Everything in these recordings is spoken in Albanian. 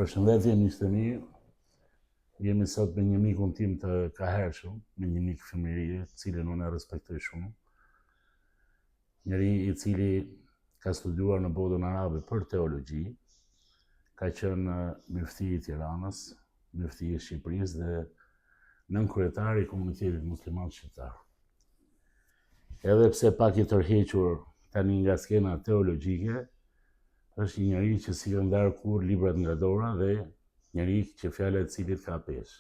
Përshëndetje, miqtë e mi. Jemi sot me një mikun tim të kahershëm, me një mik fëmijërie, cilin unë e respektoj shumë. Njëri i cili ka studiuar në botën arabe për teologji, ka qenë mufti i Tiranës, mufti i Shqipërisë dhe nënkryetari i komunitetit musliman shqiptar. Edhe pse pak i tërhequr tani nga skena teologjike, është një njeri që si ka ndarë kur librat nga dora dhe njeri që fjala e cilit ka peshë.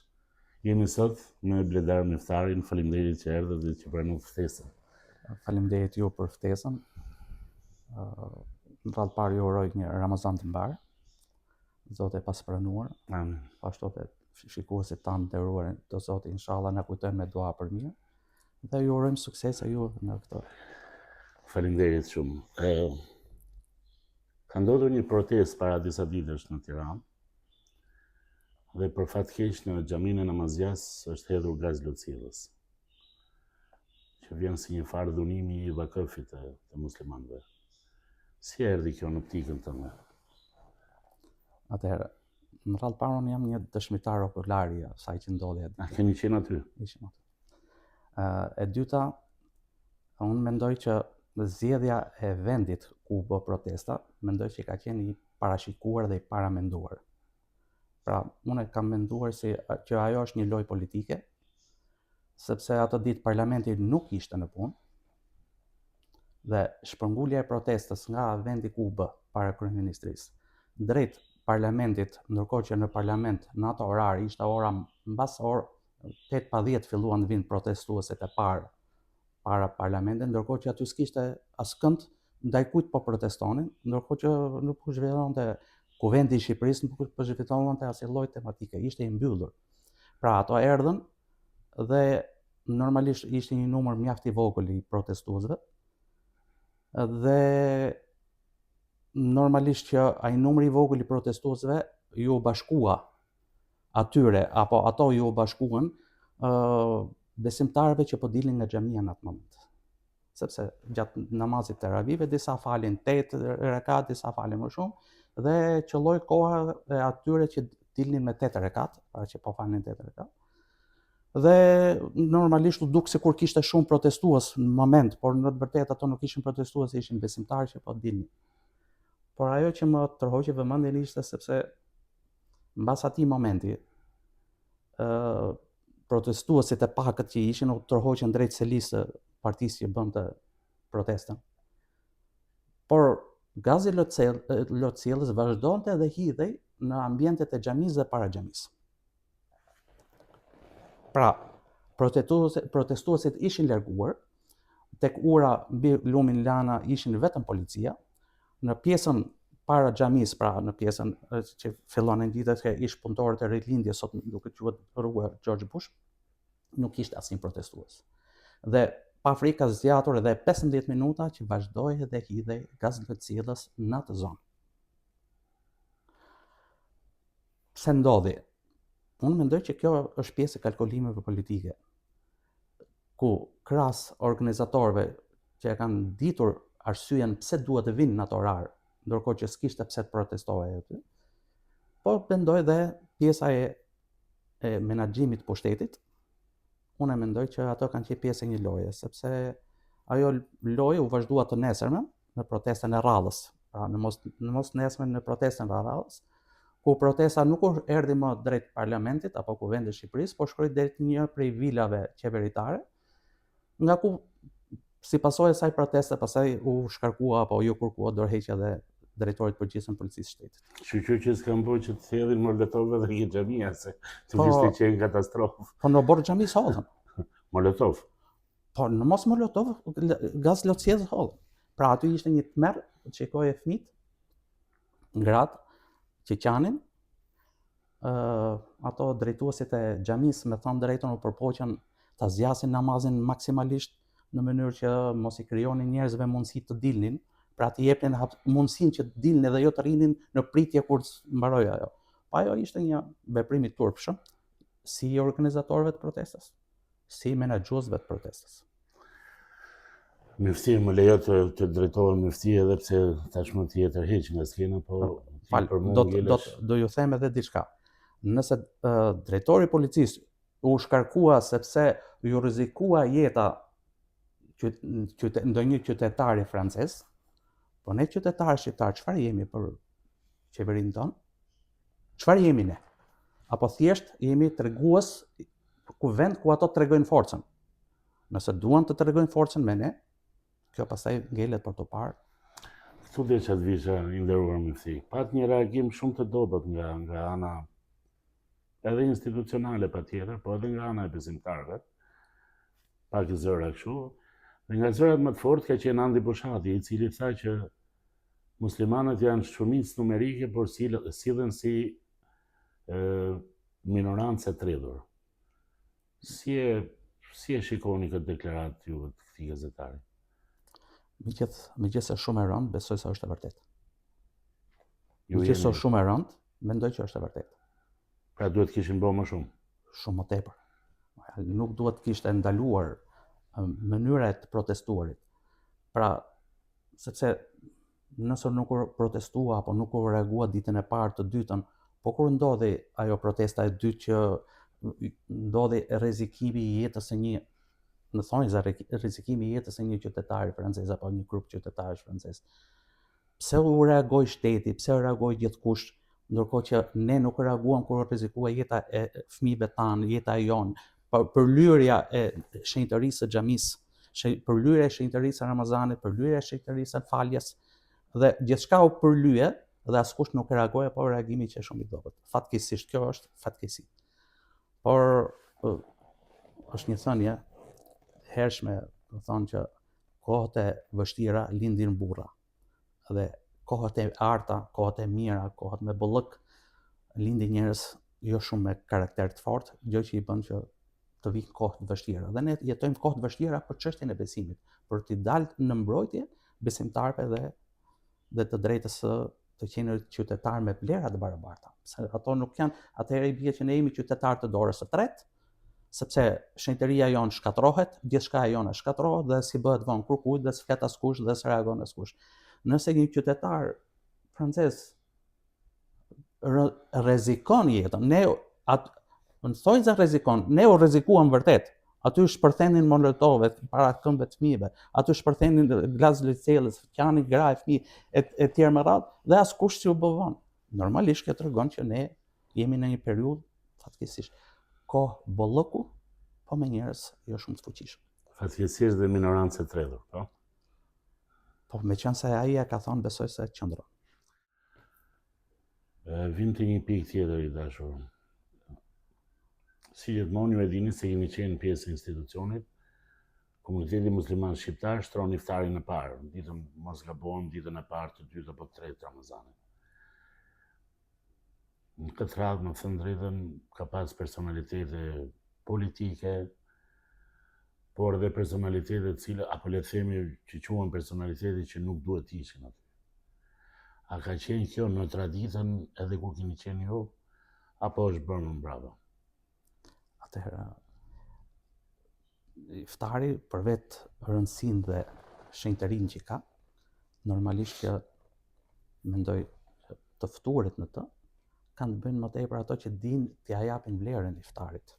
Jemi sot me Bledar Miftarin, faleminderit që erdhe dhe që pranove ftesën. Faleminderit ju për ftesën. Në radhë parë ju uroj një Ramazan të mbar. Zoti e pas pranuar. Amin. Ashtu dhe shikuesit tanë të nderuar, do Zoti inshallah na kujtojnë me dua për mirë. Dhe ju urojmë sukses ju në këtë. Faleminderit shumë. Ka ndodhur një protestë para disa ditësh në Tiranë dhe për fat keq në xhaminë e Namazjas është hedhur gaz lotësielës, që vjen si një farë dhunimi i vakëfit të muslimanëve. Si erdhi kjo në optikën tënde? Atëherë, në radhë parë unë jam një dëshmitar okular i asaj që ndodhi aty. A keni qenë aty? Ishim aty. E dyta, unë mendoj që zgjedhja e vendit ku bë protesta, mendoj që ka qenë i parashikuar dhe i paramenduar. Pra, unë kam menduar që ajo është një lojë politike, sepse ato ditë parlamenti nuk ishte në punë, dhe shpërngulja e protestës nga vendi ku bë para kryeministrisë drejt parlamentit, ndërkohë që në parlament në ato orar ishte ora mbas orë 8:10 filluan të vinë protestuesit e parë para parlamentit, ndërkohë që aty s'kishte askënd ndaj kujt po protestonin, ndërkohë që nuk po zhvillonte Kuvendi i Shqipërisë, nuk po zhvillonte asnjë lloj tematike, ishte i mbyllur. Pra ato erdhën dhe normalisht ishte një numër mjaft i vogël i protestuesve dhe normalisht që ai numri i vogël i protestuesve ju bashkua atyre apo ato ju bashkuan besimtarëve që po dilnin nga xhamia në atë moment. Sepse gjatë namazit të Teravive disa falin 8 rekat, disa falin më shumë dhe qëlloi koha e atyre që dilnin me 8 rekat, para që po falnin 8 rekat. Dhe normalisht u duk sikur kishte shumë protestues në moment, por në të vërtetë ato nuk ishin protestues, ishin besimtarë që po dilnin. Por ajo që më tërhoqi vëmendjen ishte sepse mbas atij momenti protestuesit e pakët që ishin u tërhoqën drejt selisë së partisë që bënte protestën. Por gazi lotësielës vazhdonte dhe hidhej në ambientet e xhamisë dhe para xhamisë. Pra, protestuesit ishin larguar, tek ura mbi lumin Lana ishin vetëm policia, në pjesën para xhamisë, pra në pjesën që fillon në ditët që ish punëtorët e rilindjes, sot duket quhet rruga George Bush, nuk ishte asnjë protestues. Dhe pa frikë ka zgjatur edhe 15 minuta që vazhdoi dhe hidhej gaz lotësielës në atë zonë. Pse ndodhi? Unë mendoj që kjo është pjesë e kalkulimeve politike, ku krahas organizatorëve që e kanë ditur arsyeën pse duhet të vinë në atë orar, ndërkohë që s'kishte pse të protestohej aty, po mendoj dhe pjesa e menaxhimit të pushtetit. Unë mendoj që ato kanë qenë pjesë e një loje, sepse ajo lojë u vazhdua të nesërmen në protestën e radhës, pra në mos nesërmen në protestën e radhës, ku protesta nuk erdhi më drejt parlamentit apo Kuvendit të Shqipërisë, por shkoi drejt një prej vilave qeveritare, nga ku si pasojë e asaj proteste pastaj u shkarkua apo ju kërkua dorëheqja dhe drejtorit përgjithshëm policisë shtetit. Që s'kam bërë që të thjedhin Molotov dhe një xhamia, se të kishte qenë katastrofë. Po në bord xhamis hollën. Molotov. Po në mos Molotov, gaz lotësielës hollën. Pra aty ishte një tmerr, shikoje fëmijët, gratë që qanin, ato drejtuesit e xhamisë me thënë drejtën u përpoqën ta zgjasin namazin maksimalisht në mënyrë që mos i krijonin njerëzve mundësi të dilnin, pra të jepnin mundësinë që të dilnin dhe jo të rrinin në pritje kur mbaroi ajo. Pa ajo ishte një veprim i turpshëm si organizatorëve të protestës, si menaxhuesve të protestës. Mufti më lejo të drejtohem mufti edhe pse tashmë tjetër heq nga skena, po do ju them edhe diçka. Nëse drejtori i policisë u shkarkua sepse ju rrezikua jeta ndonjë qytetari francez, po ne qytetarë shqiptar çfarë jemi për qeverinë tonë? Çfarë jemi ne? Apo thjesht jemi tregues vend ku ato tregojnë forcën. Nëse duan të tregojnë forcën me ne, kjo pastaj ngelet për të parë. Këtu dhe që të visha i nderuar mëfti, pat një reagim shumë të dobët nga ana edhe institucionale patjetër, po edhe nga ana e besimtarëve, pak i zëra kështu, dhe nga zërat më të fortë ka qenë Andi Bushati, i cili tha që muslimanët janë shumicë numerike, por sillen si minorancë e tredhur. Si e shikoni këtë deklaratë ju të këtij gazetari? Megjithëse shumë e rëndë, besoj se është e vërtetë. Megjithëse shumë e rëndë, mendoj që është e vërtetë. Pra duhet kishin bërë më shumë? Shumë më tepër. Nuk duhet kishte ndaluar mënyra e të protestuarit. Pra, sepse nëse nuk u protestua apo nuk u reagua ditën e parë të dytën, po kur ndodhi ajo protesta e dytë që ndodhi rrezikimi i jetës së një, në thonjza rrezikimi i jetës së një qytetari francez apo një grup qytetarësh francez. Pse u reagoi shteti, pse u reagoi gjithkush, ndërkohë që ne nuk reaguam kur rrezikua jeta e fëmijëve tanë, jeta e jon, përlyrja e shenjtërisë së xhamisë, përlyrja e shenjtërisë së Ramazanit, përlyrja e shenjtërisë së faljes, dhe gjithçka u përlye dhe askush nuk reagoi apo reagimi që është shumë i dobët. Fatkeqësisht kjo është fatkeqësi. Por është një thënie hershme, do thonë që kohët e vështira lindin burra. Dhe kohët e arta, kohët e mira, kohët me bollëk lindin njerëz jo shumë me karakter të fortë, gjë që i bën që të vinë kohë të vështira. Dhe ne jetojmë kohë të vështira për çështjen e besimit, për t'i dalë në mbrojtje besimtarëve dhe të drejtës së të qenë qytetarë me vlera të barabarta. Se ato nuk janë, atëherë i bie që ne jemi qytetarë të dorës së tretë, sepse shenjtëria jonë shkatrohet, gjithçka e jona shkatrohet dhe si bëhet vonë kurkujt dhe s'flet askush dhe s'reagon askush. Nëse një qytetar francez rrezikon jetën, në thonjza rrezikon, ne u rrezikuam vërtet. Aty shpërthenin molotove para këmbëve të fëmijëve, aty shpërthenin gaz licellës, qanin gra e fëmijë e tjerë me radhë, dhe askush si u bë vonë. Normalisht kjo tregon që ne jemi në një periudhë fatkeqësisht kohë bollëku, po me njerëz jo shumë të fuqishëm. Fatkeqësisht dhe minorancë e tredhur, po? Po meqense ai ja ka thonë, besoj se qëndron. Vim të një pikë tjetër i dashur. Si gjithmonë ju e dini se jemi qenë pjesë e institucionit, komuniteti musliman shqiptar shtron iftarin e parë, ditën mos gabojmë, ditën e parë, të dytë apo të tretë Ramazanit. Në këtë radhë, më thënë drejtën, ka pas personalitete politike, por edhe personalitete cilë, apo le të themi që quhen personalitete që nuk duhet të ishin aty. A ka qenë kjo në traditën edhe kur keni qenë ju, apo është bërë më mbrapa? Atëherë, iftari për vetë rëndësinë dhe shenjtërinë që ka, normalisht që mendoj që të ftuarit në të kanë të bëjnë më tepër ato që dinë t'ia japin vlerën iftarit.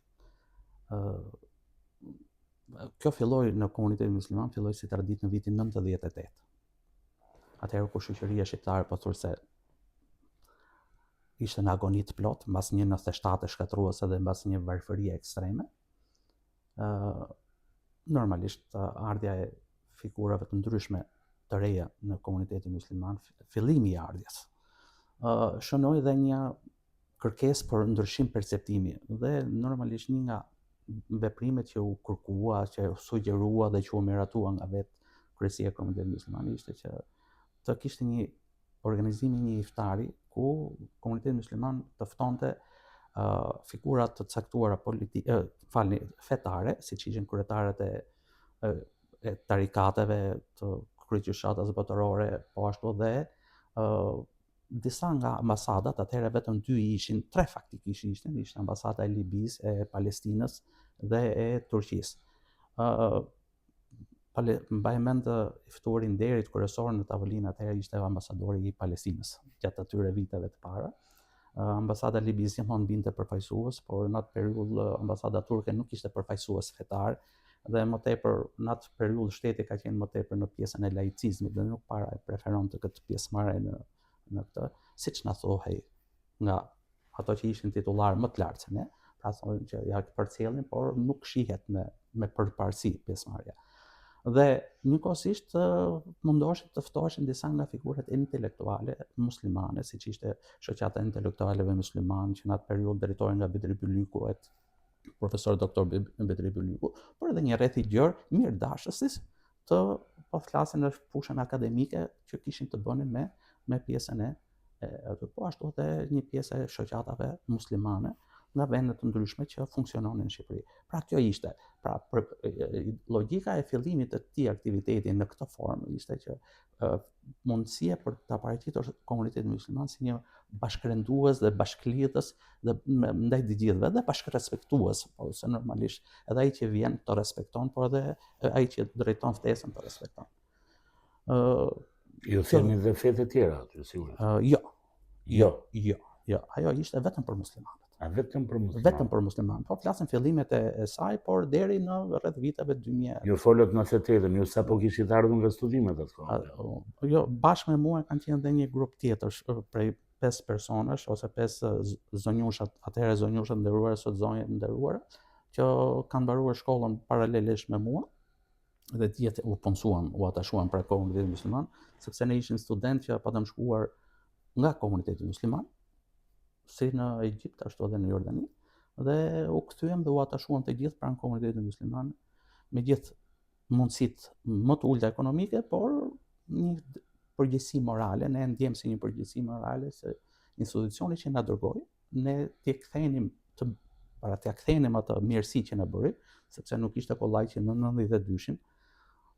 Kjo filloi në komunitetin musliman, filloi si traditë në vitin 98. Atëherë kur shoqëria shqiptare pothuajse ishte në agoni të plot, mbas një 97 shkatruese dhe mbas një varfërie ekstreme, normalisht ardhja e figurave të ndryshme të reja në komunitetin musliman, fillimi i ardhjes, shënoi dhe një kërkesë për ndryshim perceptimi, dhe normalisht një nga veprimet që u kërkua, që u sugjerua dhe që u miratua nga vetë kryesia e komunitetit musliman ishte që të kishte një organizimi një iftari ku komuniteti musliman të ftonte figurat të caktuara fetare, siç ishin kryetarët e tarikateve, të kryegjyshatës botërore, po ashtu dhe disa nga ambasadat, atëherë vetëm 2 ishin, 3 faktikisht ishin, ishte ambasada e Libisë, e Palestinës dhe e Turqisë. mbaj mend i ftuarin nderit kryesor në tavolinë atëherë ishte ambasadori i Palestinës gjatë atyre viteve të para. Ambasada libyeze gjithmonë binte përfaqësues, por në atë periudhë ambasada turke nuk ishte përfaqësues fetar dhe më tepër në atë periudhë shteti ka qenë më tepër në pjesën e laicizmit dhe nuk preferonte këtë pjesëmarrje në këtë, siç na thohej nga ato që ishin titullar më të lartë se ne, pra thonë që ja përcjellin, por nuk shihet me përparësi pjesëmarrja. Dhe njëkohësisht mundoheshin të ftoheshin disa nga figurat intelektuale muslimane, siç ishte shoqata e intelektualëve musliman, që në atë periudhë drejtohej nga Bedri Byliku, profesor doktor Bedri Byliku, por edhe një rreth i gjerë mirëdashësis të po flasin në fushën akademike që kishin të bënin me pjesën e po ashtu edhe një pjesë e shoqatave muslimane nga vende të ndryshme që funksiononin në Shqipëri. Pra kjo ishte, logjika e fillimit të këtij aktiviteti në këtë formë ishte që mundësia për ta paraqitur komunitetin musliman si një bashkërëndues dhe bashklidhës dhe ndaj të gjithëve dhe bashkërespektues, por se normalisht edhe ai që vjen të respekton, por edhe ai që drejton ftesën të respekton. Ju themi dhe fe të tjera aty, sigurisht. Jo. Ajo ishte vetëm për muslimanët. Vetëm për muslimanët? Vetëm për muslimanët. Po flasim fillimet e saj, por deri në rreth viteve 2000. Ju folët në 98-ën, ju sapo kishit ardhur nga studimet atë kohë? Jo, bashkë me mua kanë qenë edhe një grup tjetër prej 5 personash ose 5 zonjusha, atëherë zonjusha nderuara, sot zonjë nderuara, që kanë mbaruar shkollën paralelisht me mua dhe të gjithë u punësuan, u atashuan pra komunitetin musliman, sepse ne ishim studentë që patëm shkuar nga komuniteti musliman, si në Egjipt, ashtu edhe në Jordani, dhe u kthyem dhe u atashuam të gjithë pranë komunitetit musliman, me gjithë mundësitë më të ulta ekonomike, por një përgjegjësi morale, ne ndjem si një përgjegjësi morale se institucioni që na dërgoi, ne t'ia kthenim atë mirësi që na bëri, sepse nuk ishte kollaj që në 92-shin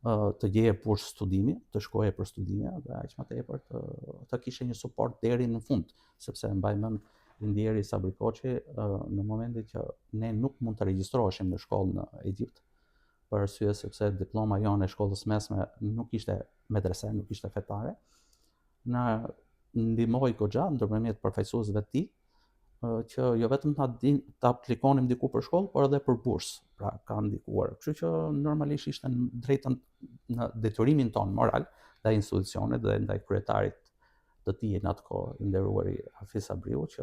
të gjeje bursë studimi, të shkoje për studime dhe aq më tepër të kishe një suport deri në fund, sepse mbaj mend Lindieri Sabri Koçi në momentin që ne nuk mund të regjistroheshim në shkollë në Egjipt, për arsye sepse diploma jonë e shkollës mesme nuk ishte medrese, nuk ishte fetare, na ndihmoi goxha ndërmjet përfaqësuesve të tij, që jo vetëm ta aplikonim diku për shkollë, por edhe për bursë, pra ka ndikuar. Kështu që normalisht ishte drejtën në detyrimin ton moral ndaj institucionit dhe ndaj kryetarit të tij në atë kohë, i nderuari Hafiz Sabriu, që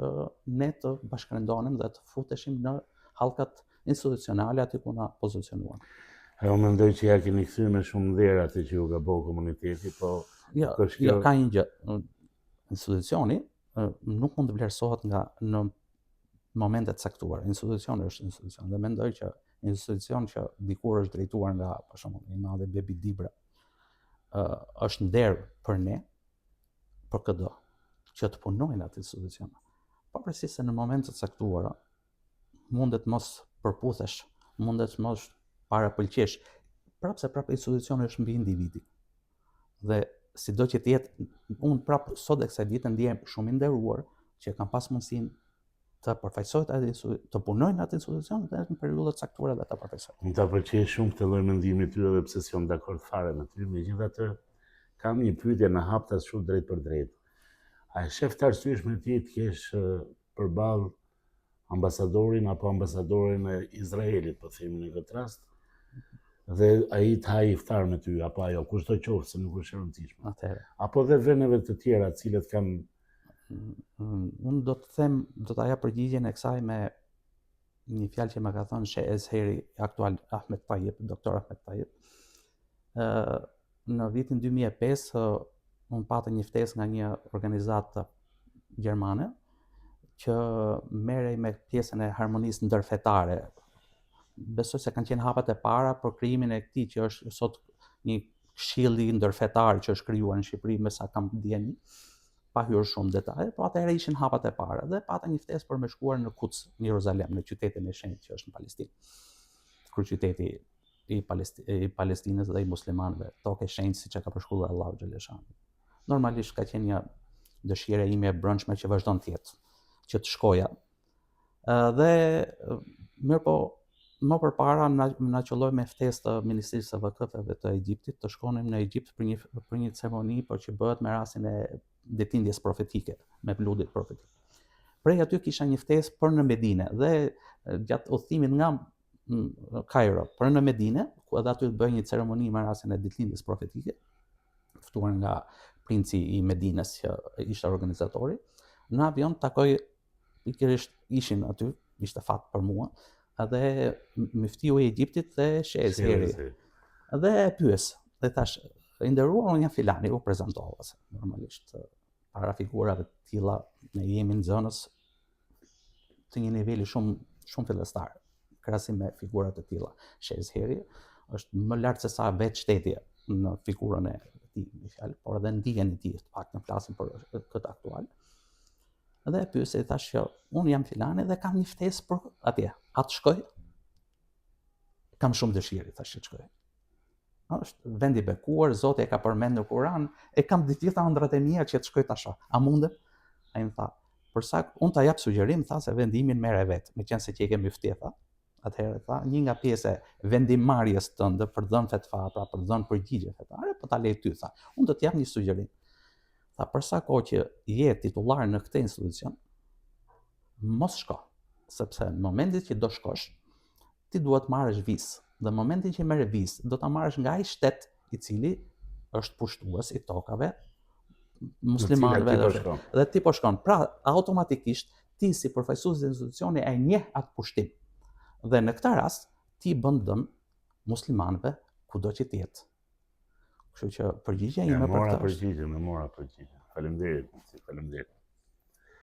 ne të bashkërendonim dhe të futeshim në hallkat institucionale aty ku na pozicionuan. Unë mendoj që ja keni kthyer me shumë nder atë që ju ka bëu komuniteti, po jo, ka një gjë. Institucioni nuk mund të vlerësohet në momente të caktuara. Institucioni është institucion dhe mendoj që institucion që dikur është drejtuar nga, për shembull, i madhi Bebi Dibra, është nder për ne, për këdo, që të punojnë atë institucion. Pavarësisht se në momente të caktuara mundet mos përputhesh, mundet mos parapëlqesh, prapse institucioni është mbi individi. Dhe sido që të jetë, unë prapë sot e kësaj dite ndjem shumë i nderuar që kanë pas mundësinë të përfaqësohet të punojnë atë institucion dhe në periudha të caktuara dhe ta përfaqësojnë. Më ta pëlqej shumë këtë lloj mendimi ty edhe pse jam dakord fare me ty, megjithatë kam një pyetje në hap tas shumë drejt për drejt. A e shef të arsyeshme ti të kesh përballë ambasadorin apo ambasadorin e Izraelit, po themi në këtë rast, dhe ai të hajë iftar me ty, apo ajo, kushdo qoftë se nuk është e rëndësishme. Atëherë. Apo dhe vendeve të tjera, të cilët kanë. Unë do të jap përgjigjen e kësaj me një fjalë që më ka thënë Sheh Ezheri aktual Ahmed Tayyip, doktor Ahmed Tayyip. Në vitin 2005 unë pata një ftesë nga një organizatë gjermane që merrej me pjesën e harmonisë ndërfetare. Besoj se kanë qenë hapat e para për krijimin e këtij që është sot një këshilli ndërfetar që është krijuar në Shqipëri, me sa kam ndjenjë, pa hyrë shumë detaje, por atëherë ishin hapat e para dhe pata një ftesë për me shkuar në Quds, në Jeruzalem, në qytetin e shenjtë që është në Palestinë. Kryeqyteti i Palestinës dhe i muslimanëve, tokë e shenjtë siç e ka përshkruar Allahu xhaleshani. Normalisht ka qenë një dëshirë ime e brendshme që vazhdon të jetë, që të shkoja. Dhe mirë po, më përpara na qelloi me ftesë të Ministrisë së VKF-ve të Egjiptit të shkonim në Egjipt për një ceremoni por që bëhet me rastin e ditëlindjes profetike, me lutit profetik. Prej aty kisha një ftesë për në Medinë dhe gjatë udhëtimit nga Kairo për në Medinë, ku edhe aty të bëj një ceremoni me rastin e ditëlindjes profetike, ftuar nga princi i Medinës që ishte organizatori, në avion takoj pikërisht ishin aty, ishte fat për mua, edhe muftiu i Egjiptit dhe Sheikh Zeri. Dhe e pyes, dhe thash, i nderuar, unë jam filani, u prezantova se normalisht para figurave të tilla ne jemi në zonës të një niveli shumë fillestar, krahasim me figura të tilla. Sheikh Zeri është më lart se sa vetë shteti në figurën e tij, por edhe ndijen e tij, të paktën flasim për këtë aktual. Dhe e pyes, i thash që unë jam filani dhe kam një ftesë për atje. A të shkoj? Kam shumë dëshirë, thash që të shkoj. Është vend i bekuar, Zoti e ka përmendur në Kur'an, e kam të gjitha ëndrat e mia që të shkoj tash. A mundem? Ai më tha, përsa unë ta jap sugjerim, tha se vendimin merr vet, meqense që e kemi ftesë, tha. Atëherë tha, një nga pjesë e vendimarrjes tënde për dhënë fetva, pra për dhënë përgjigje fetare, po ta lej ty, tha. Unë do të jap një sugjerim. Tha, për sa kohë që je titullar në këtë institucion, mos shko, sepse në momentin që do shkosh, ti duhet marrësh vizë. Dhe në momentin që merr vizë, do ta marrësh nga ai shtet i cili është pushtues i tokave muslimanëve dhe ti po shkon. Pra, automatikisht ti si përfaqësues i institucioni e njeh atë pushtim. Dhe në këtë rast ti bën dëm muslimanëve kudo që të jetë. Kështu që përgjigjja ime për këtë. Më mora përgjigje. Faleminderit.